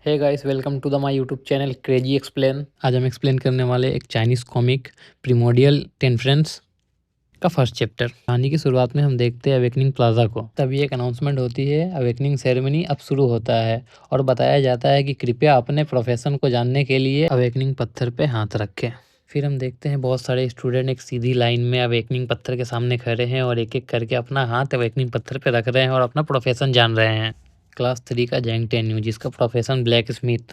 Hey guys, welcome to the my YouTube channel crazy explain. आज हम explain करने वाले एक चाइनीज़ कॉमिक प्रिमोडियल 10 फ्रेंड्स का फर्स्ट चैप्टर। कहानी की शुरुआत में हम देखते हैं अवेकनिंग प्लाजा को। तभी एक अनाउंसमेंट होती है, अवेकनिंग सेरेमनी अब शुरू होता है और बताया जाता है कि कृपया अपने प्रोफेशन को जानने के लिए अवेकनिंग पत्थर पे हाथ रखें। फिर हम देखते हैं बहुत सारे स्टूडेंट एक सीधी लाइन में अवेकनिंग पत्थर के सामने खड़े हैं और एक एक करके अपना हाथ अवेकनिंग पत्थर पे रख रहे हैं और अपना प्रोफेशन जान रहे हैं। क्लास 3 का जैंग टेन्यू जिसका प्रोफेशन ब्लैक स्मिथ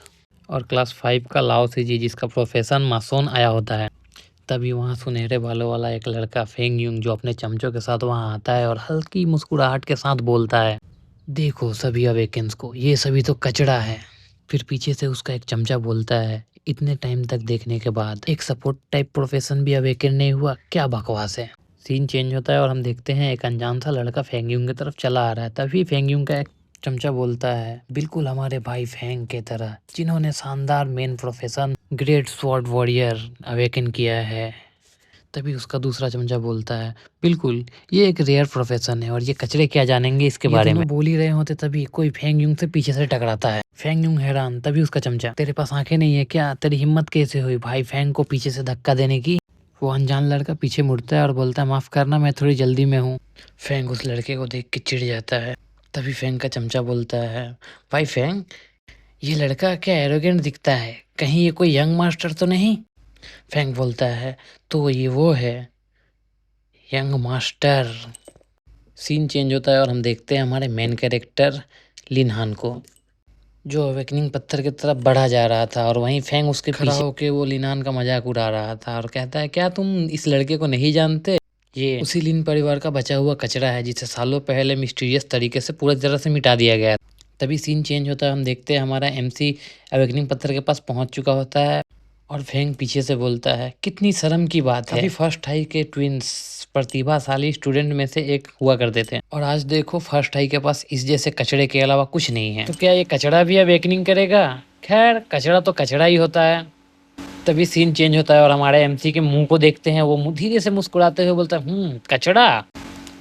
और क्लास 5 का लाओ सीजी जिसका प्रोफेशन मासोन आया होता है। तभी वहाँ सुनहरे बालों वाला एक लड़का फेंग यूंग जो अपने चमचों के साथ वहाँ आता है और हल्की मुस्कुराहट के साथ बोलता है, देखो सभी अवेकेंस को, ये सभी तो कचड़ा है। फिर पीछे से उसका एक चमचा बोलता है, इतने टाइम तक देखने के बाद एक सपोर्ट टाइप प्रोफेशन भी अवेकन नहीं हुआ, क्या बकवास है। सीन चेंज होता है और हम देखते हैं एक अनजान सा लड़का फेंग यूंग की तरफ चला आ रहा है। तभी फेंग यूंग का एक चमचा बोलता है, बिल्कुल हमारे भाई फेंग के तरह जिन्होंने शानदार main profession great sword warrior awaken किया है। तभी उसका दूसरा चमचा बोलता है, बिल्कुल ये एक रेयर प्रोफेशन है और ये कचरे क्या जानेंगे इसके बारे में। बोल ही रहे होते तभी कोई फेंग यूंग से पीछे से टकराता है। फेंग यूंग हैरान, तभी उसका चमचा, तेरे पास आंखें नहीं है क्या, तेरी हिम्मत कैसे हुई भाई फेंग को पीछे से धक्का देने की। वो अनजान लड़का पीछे मुड़ता है और बोलता है, माफ करना मैं थोड़ी जल्दी में हूँ। फेंग उस लड़के को देख के चिढ़ जाता है। तभी फेंग का चमचा बोलता है, भाई फेंग ये लड़का क्या एरोगेंट दिखता है, कहीं ये कोई यंग मास्टर तो नहीं। फेंग बोलता है, तो ये वो है यंग मास्टर। सीन चेंज होता है और हम देखते हैं हमारे मेन कैरेक्टर लिन हान को जो अवेकनिंग पत्थर की तरफ बढ़ा जा रहा था और वहीं फेंग उसके खड़ा होके वो लिनहान का मजाक उड़ा रहा था और कहता है, क्या तुम इस लड़के को नहीं जानते, ये उसी लिन परिवार का बचा हुआ कचरा है जिसे सालों पहले मिस्टीरियस तरीके से पूरी तरह से मिटा दिया गया। तभी सीन चेंज होता है, हम देखते हैं हमारा एमसी अवेकनिंग पत्थर के पास पहुंच चुका होता है और फेंग पीछे से बोलता है, कितनी शर्म की बात है, अभी फर्स्ट हाई के ट्विंस प्रतिभाशाली स्टूडेंट में से एक हुआ करते थे और आज देखो फर्स्ट हाई के पास इस जैसे कचड़े के अलावा कुछ नहीं है, तो क्या ये कचड़ा भी अवेकनिंग करेगा। खैर कचड़ा तो कचड़ा ही होता है। तभी सीन चेंज होता है और हमारे एमसी के मुंह को देखते हैं, वो धीरे से मुस्कुराते हुए बोलता है, कचड़ा।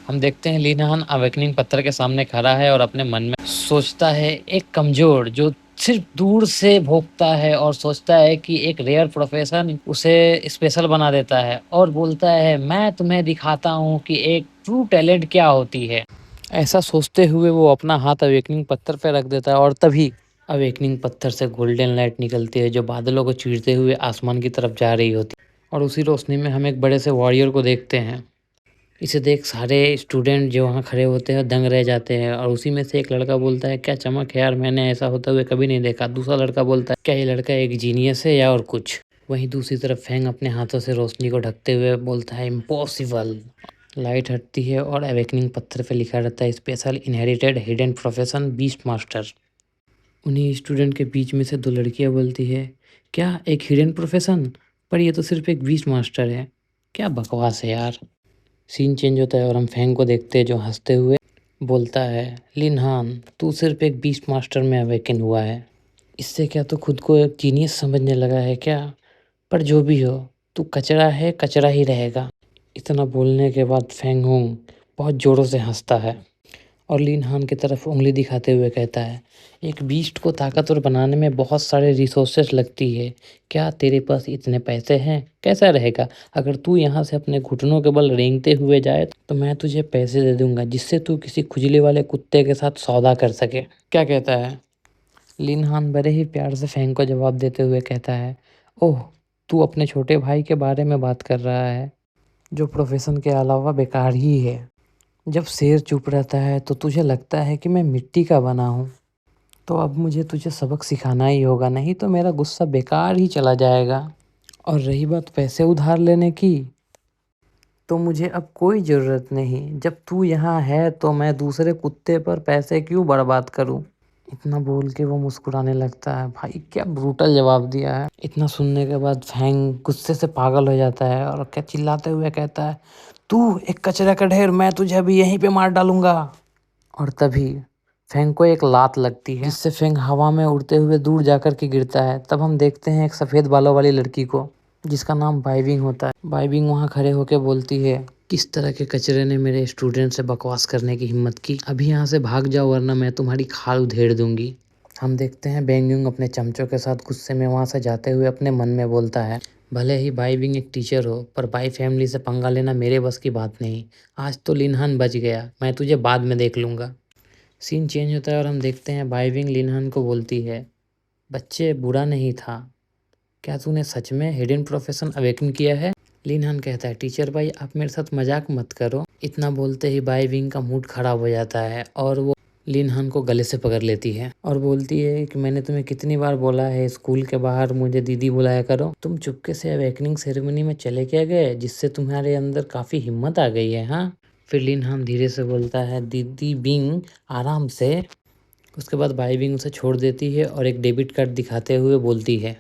हम देखते हैं लिनहान अवेकनिंग पत्थर के सामने खड़ा है और अपने मन में सोचता है, एक कमजोर जो सिर्फ दूर से भोंकता है और सोचता है कि एक रेयर प्रोफेशन उसे स्पेशल बना देता है और बोलता है, मैं तुम्हें दिखाता हूँ कि एक ट्रू टैलेंट क्या होती है। ऐसा सोचते हुए वो अपना हाथ अवेकनिंग पत्थर पर रख देता है और तभी अवेकनिंग पत्थर से गोल्डन लाइट निकलती है जो बादलों को चीरते हुए आसमान की तरफ जा रही होती है और उसी रोशनी में हम एक बड़े से वॉरियर को देखते हैं। इसे देख सारे स्टूडेंट जो वहाँ खड़े होते हैं दंग रह जाते हैं और उसी में से एक लड़का बोलता है, क्या चमक है यार, मैंने ऐसा होता हुए कभी नहीं देखा। दूसरा लड़का बोलता है, क्या ये लड़का एक जीनियस है या और कुछ। वहीं दूसरी तरफ फेंग अपने हाथों से रोशनी को ढकते हुए बोलता है, इम्पॉसिबल। लाइट हटती है और अवेकनिंग पत्थर पे लिखा रहता है, special inherited hidden profession beast master. उन्हीं स्टूडेंट के बीच में से दो लड़कियां बोलती है, क्या एक हिडन प्रोफेशन, पर ये तो सिर्फ एक बीस्ट मास्टर है, क्या बकवास है यार। सीन चेंज होता है और हम फेंग को देखते हैं जो हंसते हुए बोलता है, लिनहान तू सिर्फ एक बीस्ट मास्टर में अवेकन हुआ है, इससे क्या तू खुद को एक जीनियस समझने लगा है क्या, पर जो भी हो तू कचरा है, कचरा ही रहेगा। इतना बोलने के बाद फेंग हुंग बहुत ज़ोरों से हंसता है और लिनहान की तरफ उंगली दिखाते हुए कहता है, एक बीस्ट को ताकतवर बनाने में बहुत सारे रिसोर्सेस लगती है, क्या तेरे पास इतने पैसे हैं, कैसा रहेगा अगर तू यहाँ से अपने घुटनों के बल रेंगते हुए जाए, तो मैं तुझे पैसे दे दूंगा जिससे तू किसी खुजली वाले कुत्ते के साथ सौदा कर सके, क्या कहता है। लिनहान बड़े ही प्यार से फेंग को जवाब देते हुए कहता है, ओह तू अपने छोटे भाई के बारे में बात कर रहा है जो प्रोफेशन के अलावा बेकार ही है। जब शेर चुप रहता है तो तुझे लगता है कि मैं मिट्टी का बना हूँ, तो अब मुझे तुझे सबक सिखाना ही होगा, नहीं तो मेरा गुस्सा बेकार ही चला जाएगा। और रही बात पैसे उधार लेने की, तो मुझे अब कोई ज़रूरत नहीं, जब तू यहाँ है तो मैं दूसरे कुत्ते पर पैसे क्यों बर्बाद करूँ। इतना बोल के वो मुस्कुराने लगता है। भाई क्या ब्रूटल जवाब दिया है। इतना सुनने के बाद फैंग गुस्से से पागल हो जाता है और क्या चिल्लाते हुए कहता है, तू एक कचरे का ढेर, मैं तुझे अभी यहीं पे मार डालूंगा। और तभी फेंग को एक लात लगती है जिससे फेंग हवा में उड़ते हुए दूर जाकर के गिरता है। तब हम देखते हैं एक सफ़ेद बालों वाली लड़की को जिसका नाम बाइविंग होता है। बाइविंग वहाँ खड़े होकर बोलती है, किस तरह के कचरे ने मेरे स्टूडेंट से बकवास करने की हिम्मत की, अभी यहाँ से भाग जाओ वरना मैं तुम्हारी खाल उधेड़ दूंगी। हम देखते हैं बेंगयुंग अपने चमचों के साथ गुस्से में वहाँ से जाते हुए अपने मन में बोलता है, भले ही बाई विंग एक टीचर हो पर बाई फैमिली से पंगा लेना मेरे बस की बात नहीं। आज तो लिनहान बच गया, मैं तुझे बाद में देख लूँगा। सीन चेंज होता है और हम देखते हैं बाई विंग लिनहान को बोलती है, बच्चे बुरा नहीं था, क्या तूने सच में हिडन प्रोफेशन अवेकन किया है? लिनहान कहता है, टीचर भाई आप मेरे साथ मजाक मत करो। इतना बोलते ही बाई विंग का मूड खराब हो जाता है और वो लिनहान को गले से पकड़ लेती है और बोलती है कि मैंने तुम्हें कितनी बार बोला है स्कूल के बाहर मुझे दीदी बुलाया करो। तुम चुपके से अवेकनिंग सेरेमनी में चले क्या गए जिससे तुम्हारे अंदर काफ़ी हिम्मत आ गई है। हाँ, फिर लिनहान धीरे से बोलता है, दीदी बिंग आराम से। उसके बाद बाई विंग उसे छोड़ देती है और एक डेबिट कार्ड दिखाते हुए बोलती है,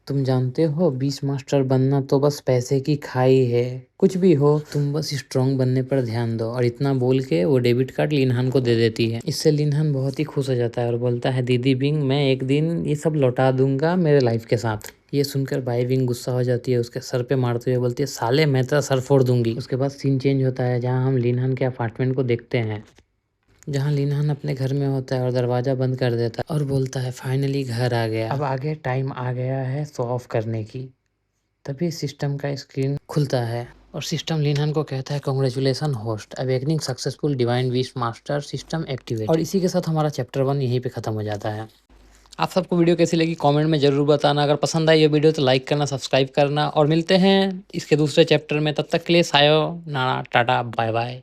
तुम जानते हो बीच मास्टर बनना तो बस पैसे की खाई है, कुछ भी हो तुम बस स्ट्रांग बनने पर ध्यान दो। और इतना बोल के वो डेबिट कार्ड लिनहान को दे देती है। इससे लिनहान बहुत ही खुश हो जाता है और बोलता है, दीदी बिंग मैं एक दिन ये सब लौटा दूंगा मेरे लाइफ के साथ। ये सुनकर बाई विंग गुस्सा हो जाती है, उसके सर पे मारते हुए बोलती है, साले मैं तेरा सर फोड़ दूंगी। उसके बाद सीन चेंज होता है जहाँ हम लिनहान के अपार्टमेंट को देखते हैं, जहाँ लिनहान अपने घर में होता है और दरवाज़ा बंद कर देता है और बोलता है, फाइनली घर आ गया, अब आगे टाइम आ गया है शो ऑफ करने की। तभी सिस्टम का स्क्रीन खुलता है और सिस्टम लिनहान को कहता है, congratulation host, awakening successful, divine beast master system activate. और इसी के साथ हमारा चैप्टर 1 यहीं पे ख़त्म हो जाता है। आप सबको वीडियो कैसी लगी कमेंट में ज़रूर बताना। अगर पसंद आई ये वीडियो तो लाइक करना, सब्सक्राइब करना और मिलते हैं इसके दूसरे चैप्टर में। तब तक के लिए सायो नारा टाटा बाय बाय।